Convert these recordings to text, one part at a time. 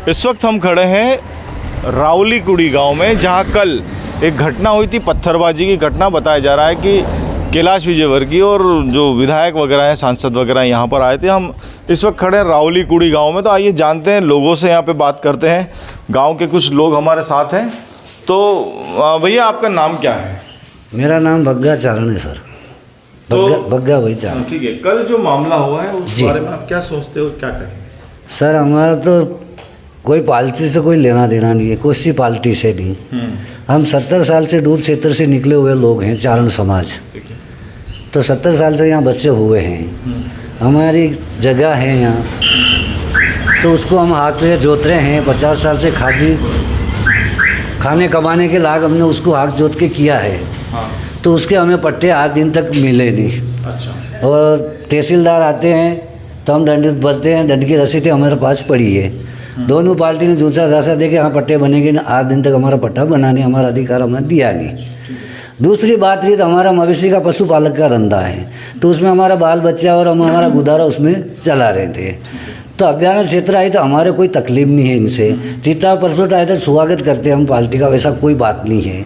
इस वक्त हम खड़े हैं रावली कुड़ी गांव में, जहां कल एक घटना हुई थी, पत्थरबाजी की घटना। बताया जा रहा है कि कैलाश विजयवर्गीय और जो विधायक वगैरह हैं, सांसद वगैरह यहाँ पर आए थे। हम इस वक्त खड़े हैं रावली कुड़ी गांव में, तो आइए जानते हैं लोगों से, यहाँ पे बात करते हैं। गांव के कुछ लोग हमारे साथ हैं। तो भैया, आपका नाम क्या है? मेरा नाम बग्गा चारण है सर। बग्गा भाई चारण। ठीक है। कल जो मामला हुआ है उस बारे में आप क्या सोचते हो, क्या कहें? सर, हमारा तो कोई पार्टी से कोई लेना देना नहीं है, कोई सी पार्टी से नहीं। हम 70 साल से दूर क्षेत्र से निकले हुए लोग हैं, चारण समाज। तो 70 साल से यहाँ बच्चे हुए हैं, हमारी जगह है यहाँ, तो उसको हम हाथ से जोत रहे हैं। 50 साल से खाने कमाने के लायक हमने उसको हाथ जोत के किया है। तो उसके हमें पट्टे आज दिन तक मिले नहीं। अच्छा। और तहसीलदार आते हैं तो हम दंड भरते हैं, दंड की रसीदें हमारे पास पड़ी है। दोनों पार्टी ने दूसरा रास्ता दे के हाँ पट्टे बनेंगे ना, आज दिन तक हमारा पट्टा बना नहीं, हमारा अधिकार हमने दिया नहीं। दूसरी बात रही तो हमारा मवेशी का पशुपालक का धंधा है, तो उसमें हमारा बाल बच्चा और हम हमारा गुजारा उसमें चला रहे थे। तो अभियान क्षेत्र आए तो हमारे कोई तकलीफ नहीं है इनसे। चित्ता परसों आए तो स्वागत करते हैं हम पार्टी का, वैसा कोई बात नहीं है।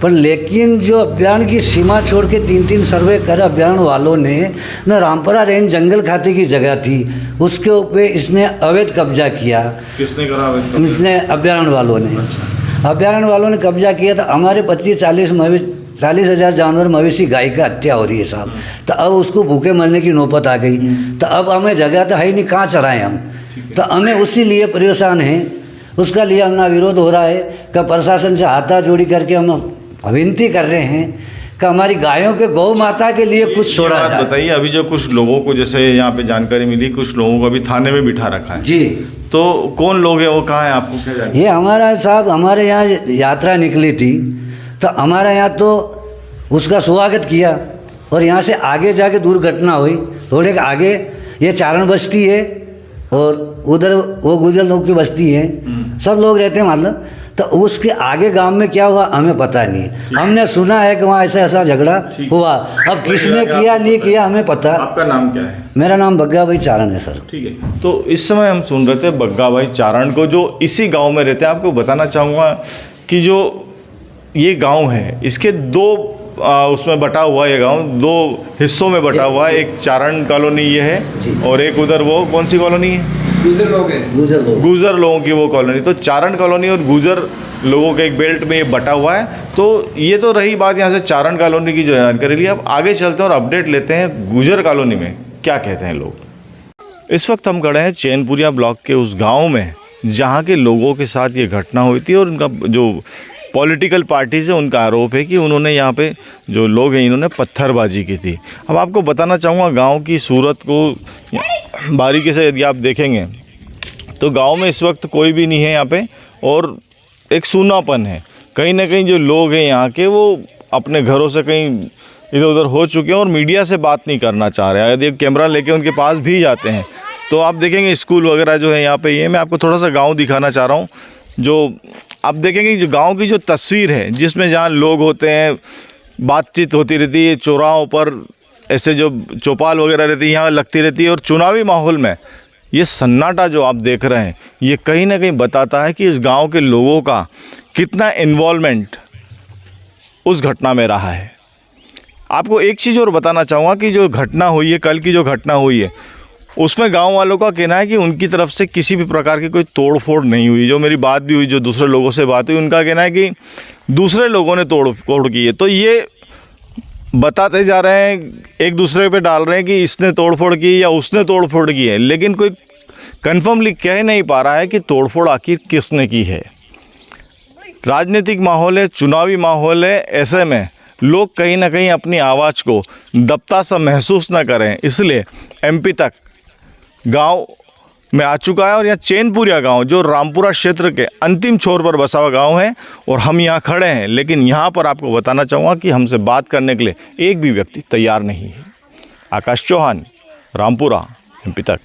पर लेकिन जो अभियान की सीमा छोड़ के 3-3 सर्वे कर अभियान वालों ने न, रामपुरा रेंज जंगल खाते की जगह थी, उसके ऊपर इसने अवैध कब्जा किया। किसने करा अवैध कब्जा? इसने अभियान वालों ने। अच्छा। अभियान वालों ने कब्जा किया तो हमारे 25-40 हज़ार जानवर मवेशी गाय का हत्या हो रही है साहब। तो अब उसको भूखे मरने की नौबत आ गई। तो अब हमें जगह तो है ही नहीं, कहाँ चराएं हम। तो हमें उसी लिए परेशान हैं, उसका लिए हमारा विरोध हो रहा है कि प्रशासन से हाथा जोड़ी करके हम विनती कर रहे हैं कि हमारी गायों के गौ माता के लिए कुछ छोड़ा जाए। बताइए, अभी जो कुछ लोगों को जैसे यहाँ पे जानकारी मिली, कुछ लोगों को अभी थाने में बिठा रखा है जी। तो कौन लोग हैं, वो कहाँ है, आपको क्या जानकारी? ये हमारा साहब, हमारे यहाँ यात्रा निकली थी, तो हमारे यहाँ तो उसका स्वागत किया और यहाँ से आगे जाके दुर्घटना हुई। थोड़े आगे ये चारण बस्ती है और उधर वो गुजर लोग की बस्ती है, सब लोग रहते हैं मतलब। तो उसके आगे गांव में क्या हुआ हमें पता नहीं। हमने सुना है कि वहाँ ऐसा ऐसा झगड़ा हुआ, अब किसने किया नहीं किया हमें पता। आपका नाम क्या है? मेरा नाम बग्गा भाई चारण है सर। ठीक है। तो इस समय हम सुन रहे थे बग्गा भाई चारण को, जो इसी गांव में रहते हैं। आपको बताना चाहूँगा कि जो ये गांव है, इसके दो उसमें बटा हुआ, ये गांव 2 हिस्सों में बटा हुआ है। एक चारण कॉलोनी ये है और एक उधर वो कौन सी कॉलोनी है? गुजर लोगों की वो कॉलोनी। तो चारण कॉलोनी और गुजर लोगों के एक बेल्ट में ये बटा हुआ है। तो ये तो रही बात यहाँ से चारण कॉलोनी की जो जानकारी ली। अब आगे चलते हैं और अपडेट लेते हैं गुजर कॉलोनी में क्या कहते हैं लोग। इस वक्त हम खड़े हैं चैनपुरिया ब्लॉक के उस गाँव में जहाँ के लोगों के साथ ये घटना हुई थी। और उनका जो पॉलिटिकल पार्टी से उनका आरोप है कि उन्होंने यहाँ पे जो लोग हैं इन्होंने पत्थरबाजी की थी। अब आपको बताना चाहूँगा गांव की सूरत को बारीकी से यदि आप देखेंगे तो गांव में इस वक्त कोई भी नहीं है यहाँ पे, और एक सूनापन है। कहीं ना कहीं जो लोग हैं यहाँ के, वो अपने घरों से कहीं इधर उधर हो चुके हैं और मीडिया से बात नहीं करना चाह रहे हैं। यदि कैमरा लेके उनके पास भी जाते हैं तो आप देखेंगे स्कूल वगैरह जो है यहाँ पे। ये मैं आपको थोड़ा सा गाँव दिखाना चाह रहा हूँ। जो आप देखेंगे जो गांव की जो तस्वीर है, जिसमें जहाँ लोग होते हैं, बातचीत होती रहती है, चौराहों पर ऐसे जो चौपाल वगैरह रहती है यहाँ लगती रहती है। और चुनावी माहौल में ये सन्नाटा जो आप देख रहे हैं, ये कहीं ना कहीं बताता है कि इस गांव के लोगों का कितना इन्वॉल्वमेंट उस घटना में रहा है। आपको एक चीज़ और बताना चाहूँगा कि जो घटना हुई है, कल की जो घटना हुई है, उसमें गांव वालों का कहना है कि उनकी तरफ से किसी भी प्रकार की कोई तोड़फोड़ नहीं हुई। जो मेरी बात भी हुई, जो दूसरे लोगों से बात हुई, उनका कहना है कि दूसरे लोगों ने तोड़फोड़ की है। तो ये बताते जा रहे हैं, एक दूसरे पे डाल रहे हैं कि इसने तोड़फोड़ की या उसने तोड़फोड़ की है, लेकिन कोई कन्फर्मली कह नहीं पा रहा है कि तोड़फोड़ आखिर किसने की है। राजनीतिक माहौल है, चुनावी माहौल है, ऐसे में लोग कहीं ना कहीं अपनी आवाज़ को दबता सा महसूस ना करें, इसलिए एमपी तक गांव में आ चुका है। और यह चैनपुरिया गांव जो रामपुरा क्षेत्र के अंतिम छोर पर बसा हुआ गांव है, और हम यहां खड़े हैं। लेकिन यहां पर आपको बताना चाहूँगा कि हमसे बात करने के लिए एक भी व्यक्ति तैयार नहीं है। आकाश चौहान, रामपुरा, एमपी तक।